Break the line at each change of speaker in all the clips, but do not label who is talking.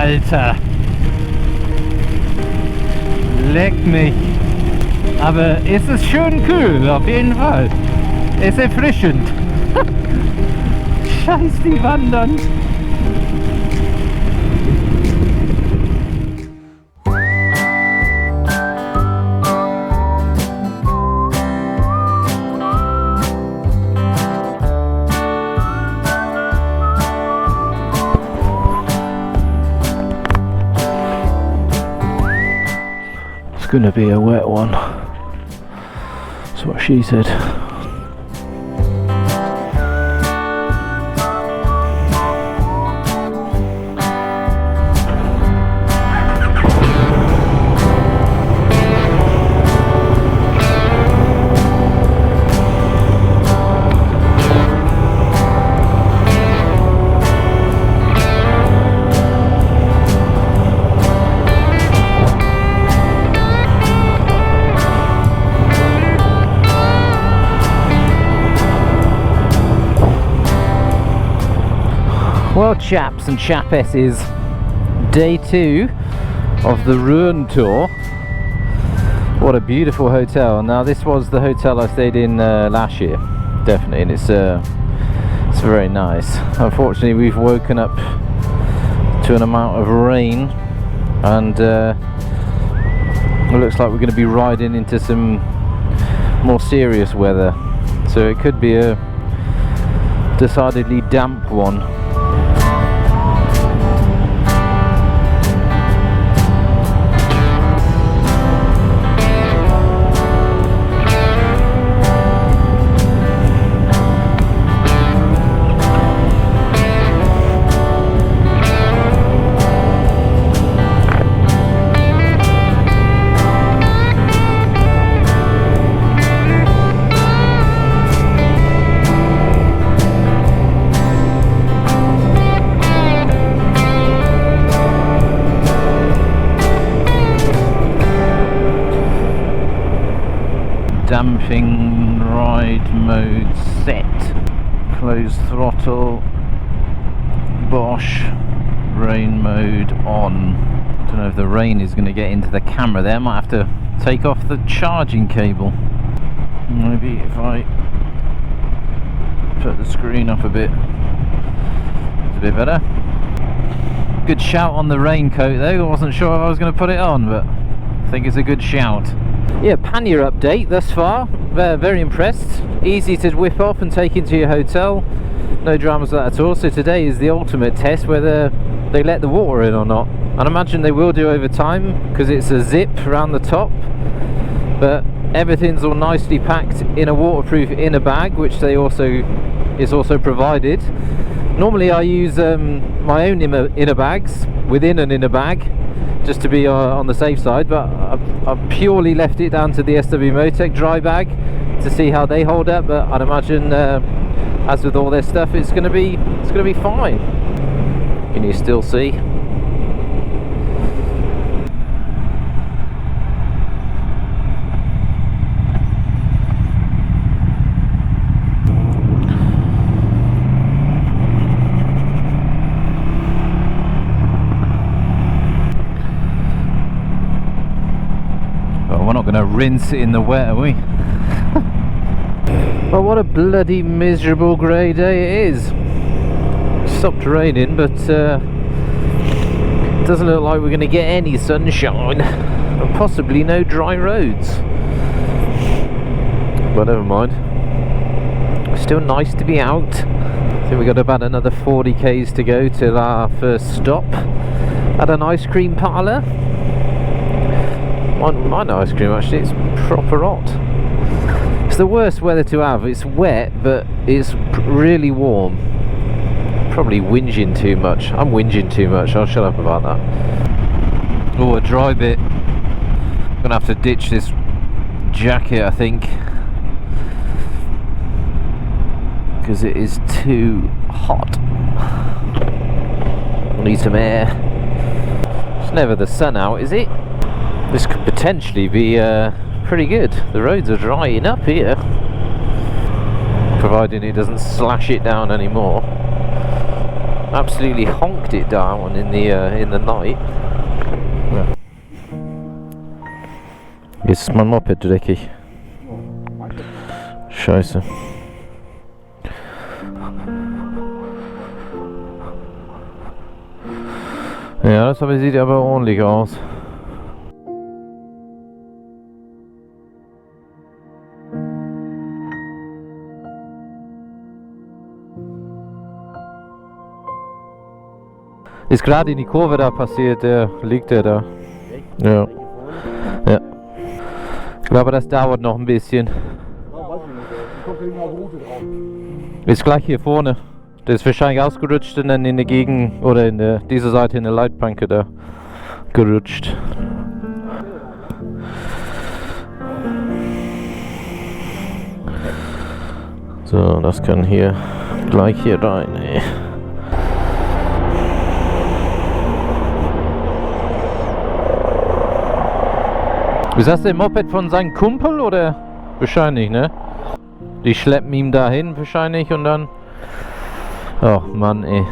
Alter! Leck mich! Aber es ist schön kühl, auf jeden Fall. Es ist erfrischend. Scheiß die Wandern!
It's gonna be a wet one. That's what she said.
Well, chaps and chapesses, day 2 of the Rhön tour. What a beautiful hotel. Now this was the hotel I stayed in last year, definitely, and it's very nice. Unfortunately, we've woken up to an amount of rain, and it looks like we're going to be riding into some more serious weather, so it could be a decidedly damp one. Damping ride mode set, closed throttle, Bosch, rain mode on. Don't know if the rain is going to get into the camera there. Might have to take off the charging cable. Maybe if I put the screen up a bit, it's a bit better. Good shout on the raincoat though. I wasn't sure if I was going to put it on, but I think it's a good shout. Yeah, pannier update thus far. Very impressed. Easy to whip off and take into your hotel. No dramas with that at all. So today is the ultimate test whether they let the water in or not. And I imagine they will do over time because it's a zip around the top. But everything's all nicely packed in a waterproof inner bag, which is also provided. Normally I use my own inner bags within an inner bag, just to be on the safe side, but I've purely left it down to the SW Motec dry bag to see how they hold up. But I'd imagine, as with all their stuff, it's going to be fine. Can you still see? We're not going to rinse it in the wet, are we? Well, what a bloody miserable grey day it is. Stopped raining, but it doesn't look like we're going to get any sunshine, and possibly no dry roads. But never mind. Still nice to be out. I think we got about another 40 k's to go till our first stop at an ice cream parlour. Mine ice cream actually, it's proper hot. It's the worst weather to have. It's wet, but it's really warm. Probably whinging too much. I'm whinging too much. I'll shut up about that. Oh, a dry bit. I'm gonna have to ditch this jacket, I think, because it is too hot. I need some air. It's never the sun out, is it? This could potentially be pretty good. The roads are drying up here, providing it doesn't slash it down anymore. absolutely honked it down in the night. Jetzt ist mein Moped dreckig. Scheiße. Ja, das sieht aber ordentlich aus. Ist gerade in die Kurve da passiert, liegt der da. Ja. Ja. Ich glaube, das dauert noch ein bisschen. Ist gleich hier vorne. Der ist wahrscheinlich ausgerutscht und dann in der Gegend oder in dieser Seite in der Leitplanke da gerutscht. So, das kann hier gleich hier rein. Ey. Ist das der Moped von seinem Kumpel oder? Wahrscheinlich, ne? Die schleppen ihm dahin wahrscheinlich und dann... Oh Mann, ey.
Aber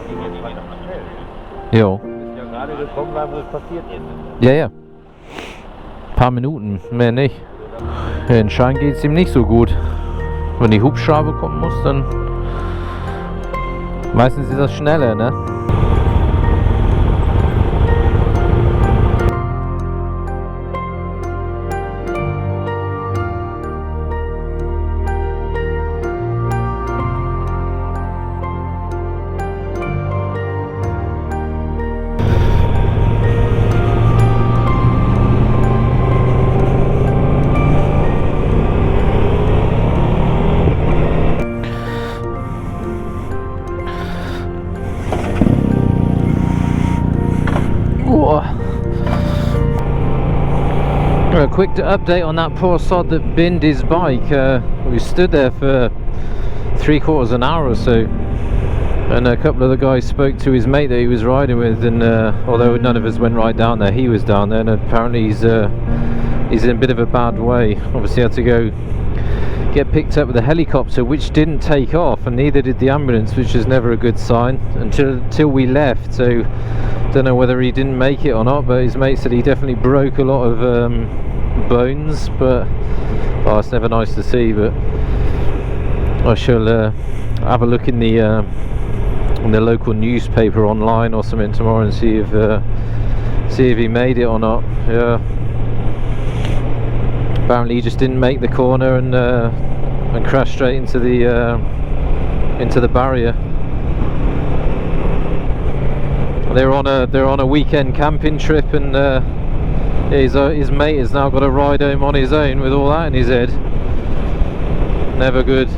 ging jetzt weiter schnell.
Jo.
Du bist ja gerade gekommen, weil was passiert ist.
Ja, ja. Ein paar Minuten, mehr nicht. Ja, anscheinend geht es ihm nicht so gut. Wenn die Hubschrauber kommen muss, dann... Meistens ist das schneller, ne? A quick update on that poor sod that binned his bike. We stood there for 3/4 an hour or so, and a couple of the guys spoke to his mate that he was riding with, and although none of us went right down there, he was down there, and apparently he's in a bit of a bad way. Obviously had to go get picked up with a helicopter, which didn't take off, and neither did the ambulance, which is never a good sign until we left. So don't know whether he didn't make it or not, but his mate said he definitely broke a lot of bones, but oh, it's never nice to see. But I shall have a look in the local newspaper online or something tomorrow and see if he made it or not. Yeah. Apparently he just didn't make the corner and crashed straight into the barrier. They're on a weekend camping trip, and his mate has now got to ride home on his own with all that in his head. Never good.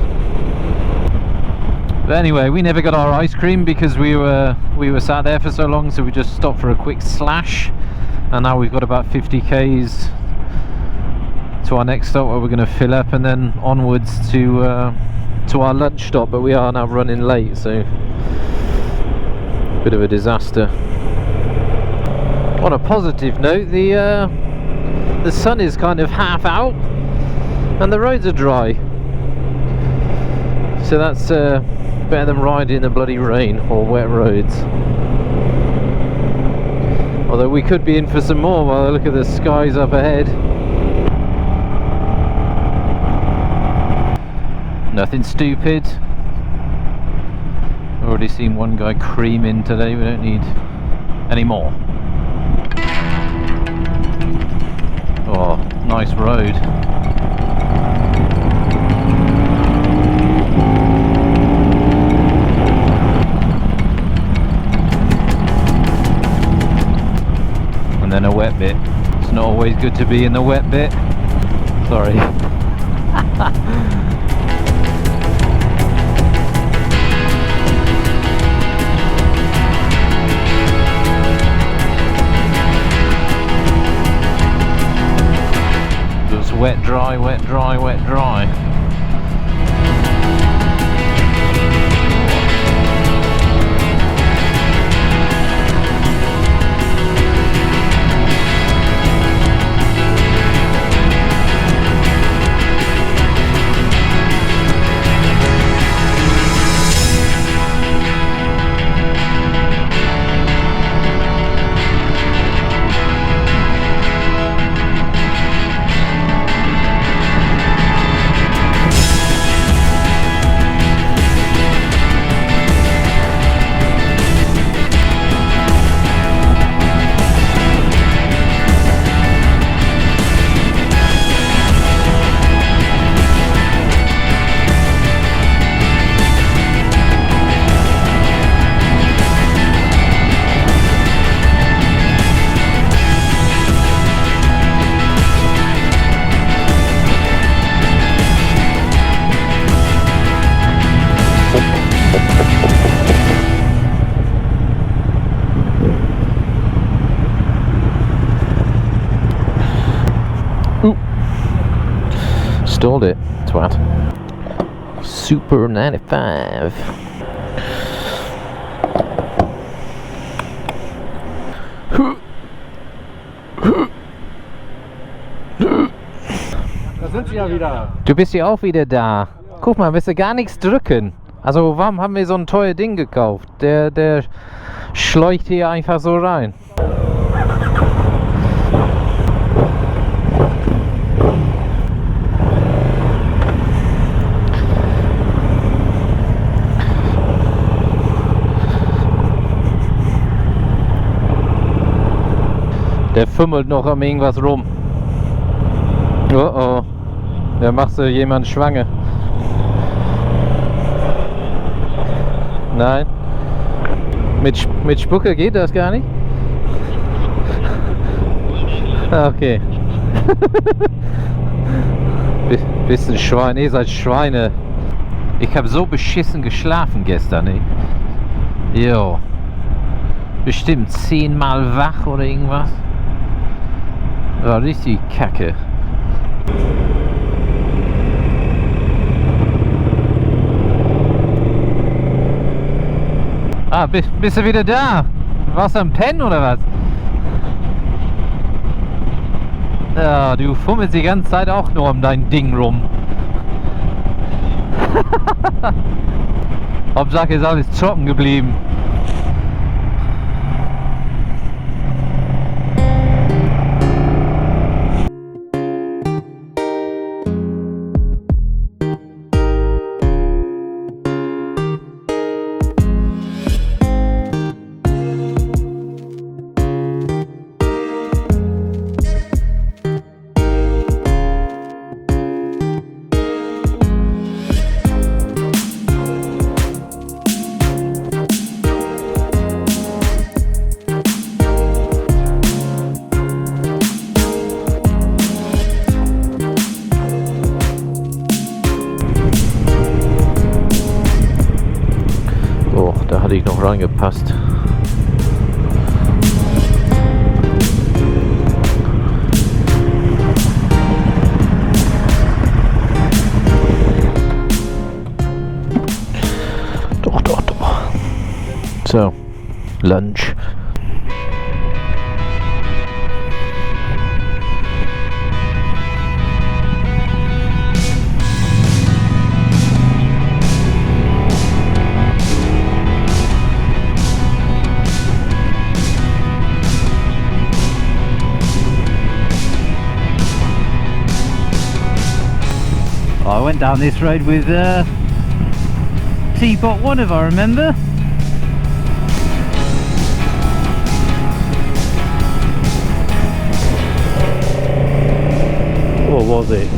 But anyway, we never got our ice cream because we were sat there for so long, so we just stopped for a quick slash, and now we've got about 50 k's to our next stop where we're going to fill up, and then onwards to our lunch stop. But we are now running late, so bit of a disaster. On a positive note, the sun is kind of half out and the roads are dry, so that's better than riding in the bloody rain or wet roads. Although we could be in for some more while I look at the skies up ahead. Nothing stupid. Already seen one guy creaming today, we don't need any more. Oh, nice road. And then a wet bit. It's not always good to be in the wet bit. Sorry. Wet, dry, wet, dry, wet, dry. installed it, twat. Super 95.
Da sind Sie ja wieder.
Du bist ja auch wieder da. Guck mal, willst du gar nichts drücken? Also warum haben wir so ein teures Ding gekauft? Der schläucht hier einfach so rein. Der fummelt noch am irgendwas rum. Oh oh. Da machst du jemand schwanger. Nein. Mit Spucke geht das gar nicht? Okay. Bist ein Schwein, ihr seid Schweine. Ich habe so beschissen geschlafen gestern, ey. Jo. Bestimmt 10-mal wach oder irgendwas. War richtig kacke. Ah, bist du wieder da? Warst du am Pennen oder was? Ja, du fummelst die ganze Zeit auch nur um dein Ding rum. Hauptsache ist alles trocken geblieben. Hatte ich noch reingepasst. Doch. So, Lunch. I went down this road with T-Bot 1 if I remember. What was it?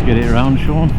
Get it around, Sean.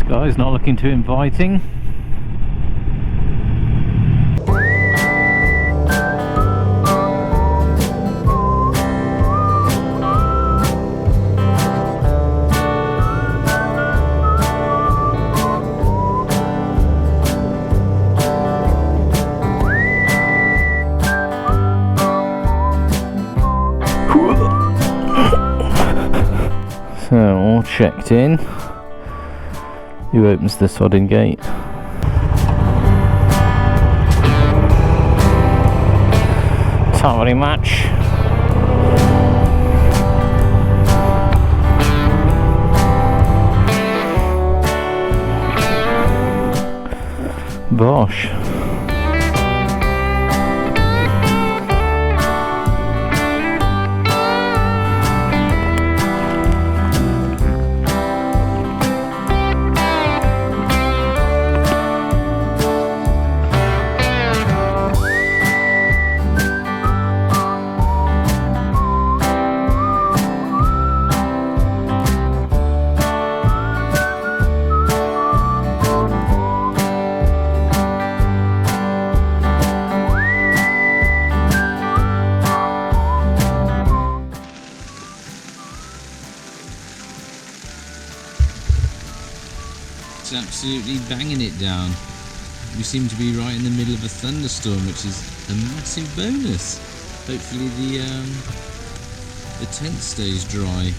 Sky's not looking too inviting.
So, all checked in. Who opens the sodding gate? Can't very much. Bosh.
It's absolutely banging it down. We seem to be right in the middle of a thunderstorm, which is a massive bonus. Hopefully the tent stays dry.